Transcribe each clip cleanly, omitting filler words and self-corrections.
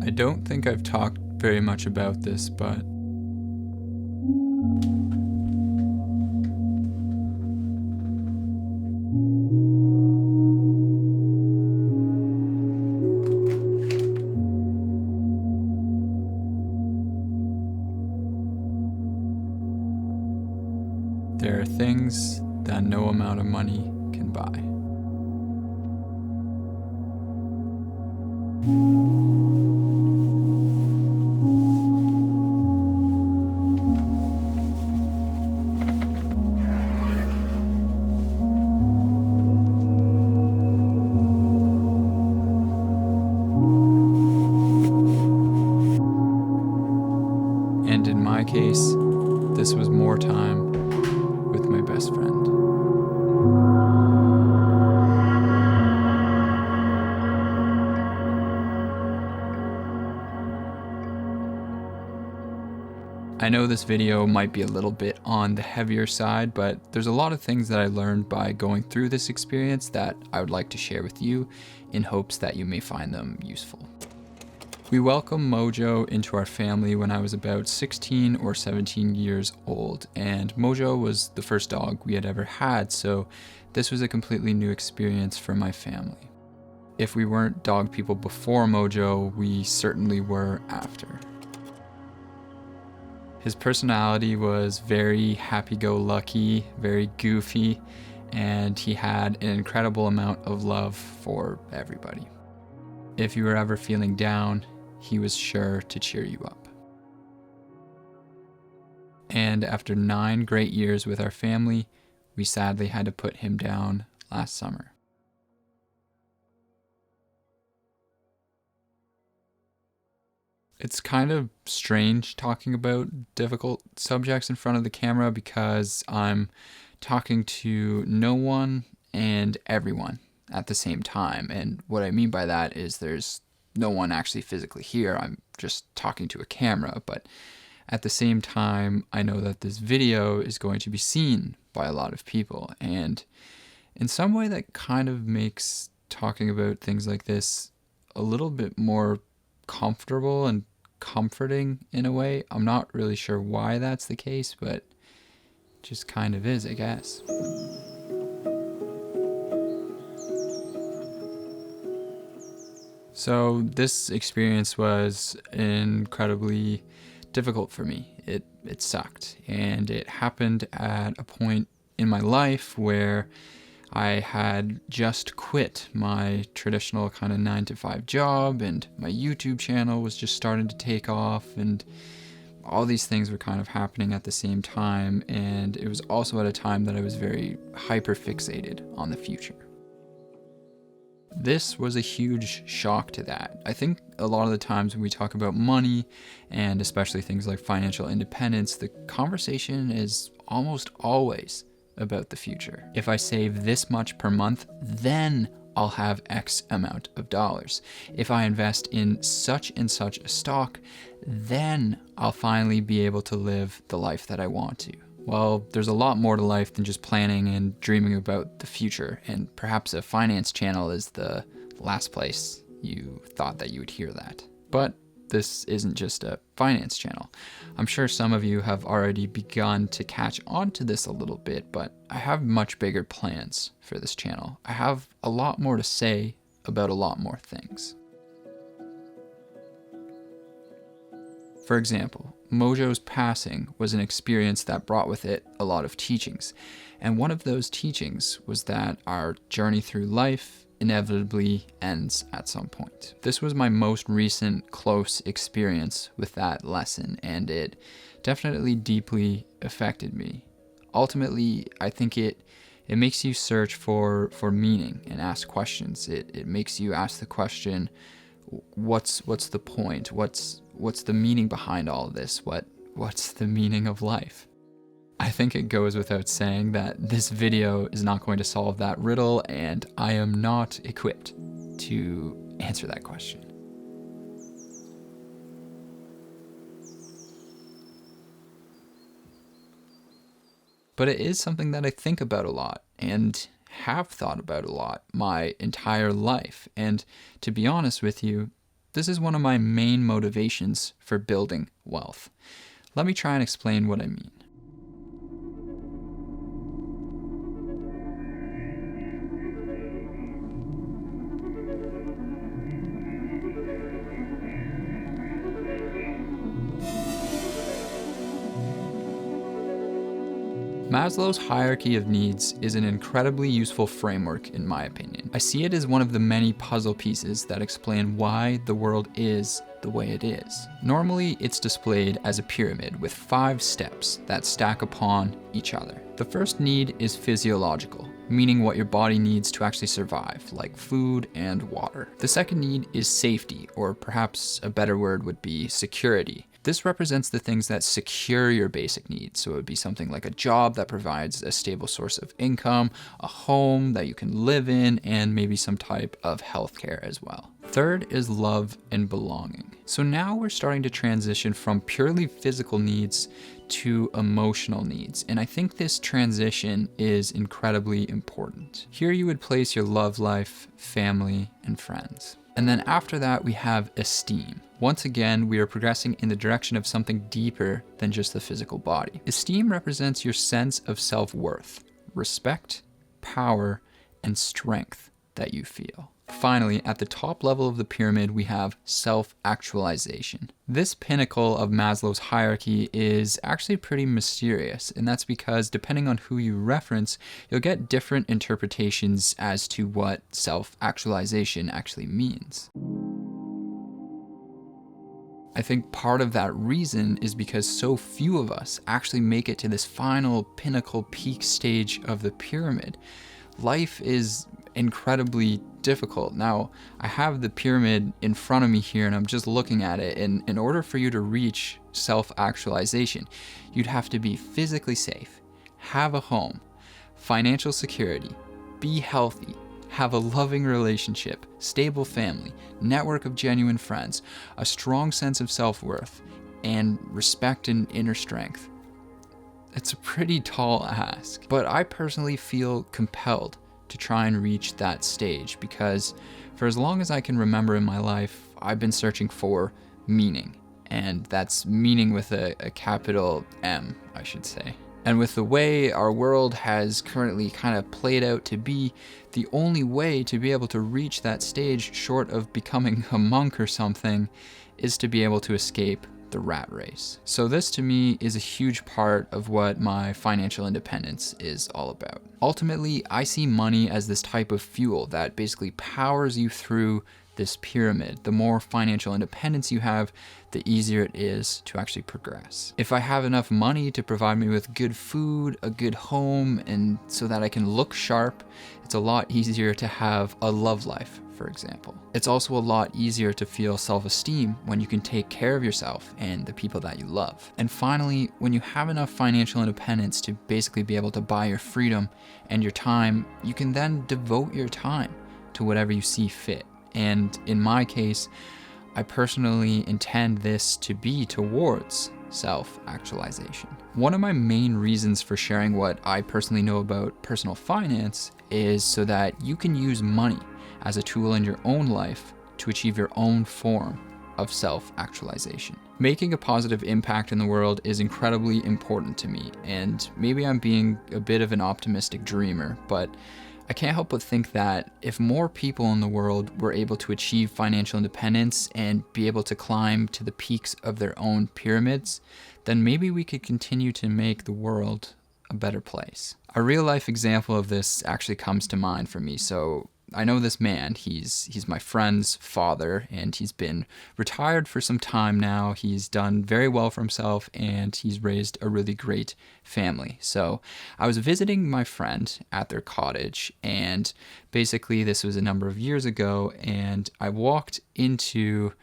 I don't think I've talked very much about this, but there are things that no amount of money can buy. And in my case, this was more time with my best friend. I know this video might be a little bit on the heavier side, but there's a lot of things that I learned by going through this experience that I would like to share with you in hopes that you may find them useful. We welcomed Mojo into our family when I was about 16 or 17 years old, and Mojo was the first dog we had ever had, so this was a completely new experience for my family. If we weren't dog people before Mojo, we certainly were after. His personality was very happy-go-lucky, very goofy, and he had an incredible amount of love for everybody. If you were ever feeling down, he was sure to cheer you up. And after 9 great years with our family, we sadly had to put him down last summer. It's kind of strange talking about difficult subjects in front of the camera because I'm talking to no one and everyone at the same time. And what I mean by that is there's no one actually physically here. I'm just talking to a camera. But at the same time, I know that this video is going to be seen by a lot of people. And in some way that kind of makes talking about things like this a little bit more comfortable and comforting in a way. I'm not really sure why that's the case, but it just kind of is, I guess. So this experience was incredibly difficult for me. It sucked, and it happened at a point in my life where I had just quit my traditional kind of 9-to-5 job, and my YouTube channel was just starting to take off, and all these things were kind of happening at the same time. And it was also at a time that I was very hyper fixated on the future. This was a huge shock to that. I think a lot of the times when we talk about money, and especially things like financial independence, the conversation is almost always about the future. If I save this much per month, then I'll have X amount of dollars. If I invest in such and such a stock, then I'll finally be able to live the life that I want to. Well, there's a lot more to life than just planning and dreaming about the future, and perhaps a finance channel is the last place you thought that you would hear that. But this isn't just a finance channel. I'm sure some of you have already begun to catch on to this a little bit, but I have much bigger plans for this channel. I have a lot more to say about a lot more things. For example, Mojo's passing was an experience that brought with it a lot of teachings. And one of those teachings was that our journey through life inevitably ends at some point. This was my most recent close experience with that lesson, and it definitely deeply affected me. Ultimately, I think it makes you search for meaning and ask questions. It makes you ask the question, what's the point? What's the meaning behind all of this? What's the meaning of life? I think it goes without saying that this video is not going to solve that riddle, and I am not equipped to answer that question. But it is something that I think about a lot and have thought about a lot my entire life. And to be honest with you, This is one of my main motivations for building wealth. Let me try and explain what I mean. Maslow's hierarchy of needs is an incredibly useful framework in my opinion. I see it as one of the many puzzle pieces that explain why the world is the way it is. Normally, it's displayed as a pyramid with 5 steps that stack upon each other. The first need is physiological, meaning what your body needs to actually survive, like food and water. The second need is safety, or perhaps a better word would be security. This represents the things that secure your basic needs. So it would be something like a job that provides a stable source of income, a home that you can live in, and maybe some type of healthcare as well. Third is love and belonging. So now we're starting to transition from purely physical needs to emotional needs. And I think this transition is incredibly important. Here you would place your love life, family, and friends. And then after that, we have esteem. Once again, we are progressing in the direction of something deeper than just the physical body. Esteem represents your sense of self-worth, respect, power, and strength that you feel. Finally, at the top level of the pyramid, we have self-actualization. This pinnacle of Maslow's hierarchy is actually pretty mysterious, and that's because depending on who you reference, you'll get different interpretations as to what self-actualization actually means. I think part of that reason is because so few of us actually make it to this final pinnacle peak stage of the pyramid. Life is incredibly difficult. Now, I have the pyramid in front of me here and I'm just looking at it, and in order for you to reach self-actualization, you'd have to be physically safe, have a home, financial security, be healthy, have a loving relationship, stable family, network of genuine friends, a strong sense of self-worth, and respect and inner strength. It's a pretty tall ask, but I personally feel compelled to try and reach that stage because for as long as I can remember in my life, I've been searching for meaning, and that's meaning with a capital M, I should say. And with the way our world has currently kind of played out to be, the only way to be able to reach that stage short of becoming a monk or something is to be able to escape the rat race. So this to me is a huge part of what my financial independence is all about. Ultimately, I see money as this type of fuel that basically powers you through this pyramid. The more financial independence you have, the easier it is to actually progress. If I have enough money to provide me with good food, a good home, and so that I can look sharp, it's a lot easier to have a love life, for example. It's also a lot easier to feel self-esteem when you can take care of yourself and the people that you love. And finally, when you have enough financial independence to basically be able to buy your freedom and your time, you can then devote your time to whatever you see fit. And in my case, I personally intend this to be towards self-actualization. One of my main reasons for sharing what I personally know about personal finance is so that you can use money as a tool in your own life to achieve your own form of self-actualization. Making a positive impact in the world is incredibly important to me, and maybe I'm being a bit of an optimistic dreamer, but I can't help but think that if more people in the world were able to achieve financial independence and be able to climb to the peaks of their own pyramids, then maybe we could continue to make the world a better place. A real life example of this actually comes to mind for me. So I know this man, he's my friend's father, and he's been retired for some time now. He's done very well for himself, and he's raised a really great family. So I was visiting my friend at their cottage, and basically this was a number of years ago, and I walked into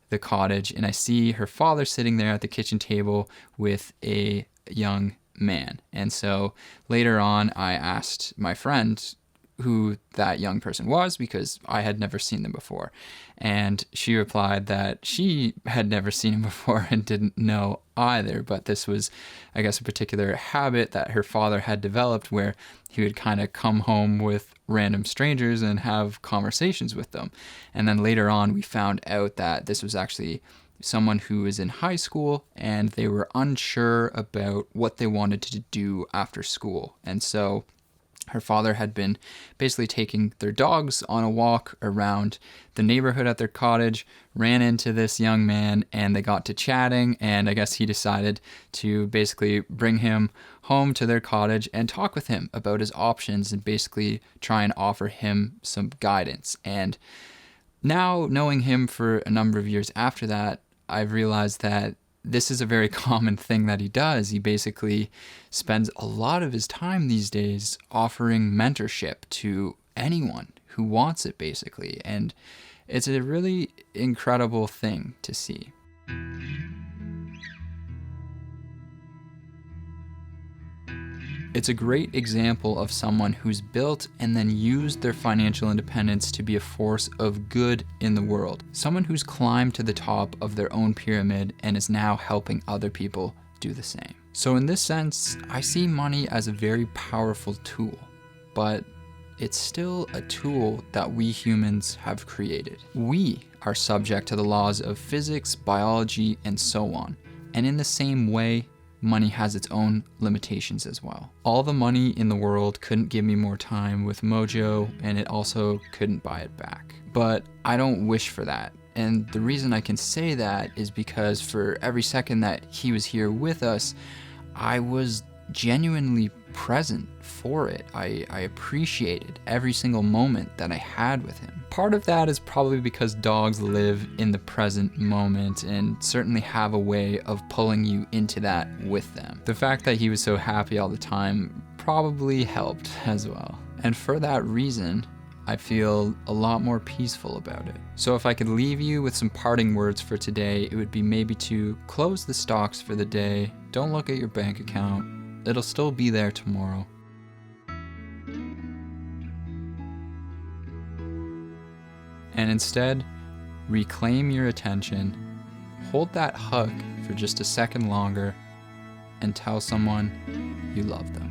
the cottage and I see her father sitting there at the kitchen table with a young man. And so later on I asked my friend, who that young person was because I had never seen them before. And she replied that she had never seen him before and didn't know either, but this was, I guess, a particular habit that her father had developed where he would kind of come home with random strangers and have conversations with them. And then later on, we found out that this was actually someone who was in high school and they were unsure about what they wanted to do after school. And so her father had been basically taking their dogs on a walk around the neighborhood at their cottage, ran into this young man, and they got to chatting, and I guess he decided to basically bring him home to their cottage and talk with him about his options and basically try and offer him some guidance. And now, knowing him for a number of years after that, I've realized that this is a very common thing that he does. He basically spends a lot of his time these days offering mentorship to anyone who wants it, basically. And it's a really incredible thing to see. It's a great example of someone who's built and then used their financial independence to be a force of good in the world. Someone who's climbed to the top of their own pyramid and is now helping other people do the same. So in this sense, I see money as a very powerful tool, but it's still a tool that we humans have created. We are subject to the laws of physics, biology, and so on. And in the same way, money has its own limitations as well. All the money in the world couldn't give me more time with Mojo, and it also couldn't buy it back. But I don't wish for that. And the reason I can say that is because for every second that he was here with us, I was genuinely present for it. I appreciated every single moment that I had with him. Part of that is probably because dogs live in the present moment and certainly have a way of pulling you into that with them. The fact that he was so happy all the time probably helped as well. And for that reason, I feel a lot more peaceful about it. So if I could leave you with some parting words for today, it would be maybe to close the stocks for the day. Don't look at your bank account. It'll still be there tomorrow. And instead, reclaim your attention, hold that hug for just a second longer, and tell someone you love them.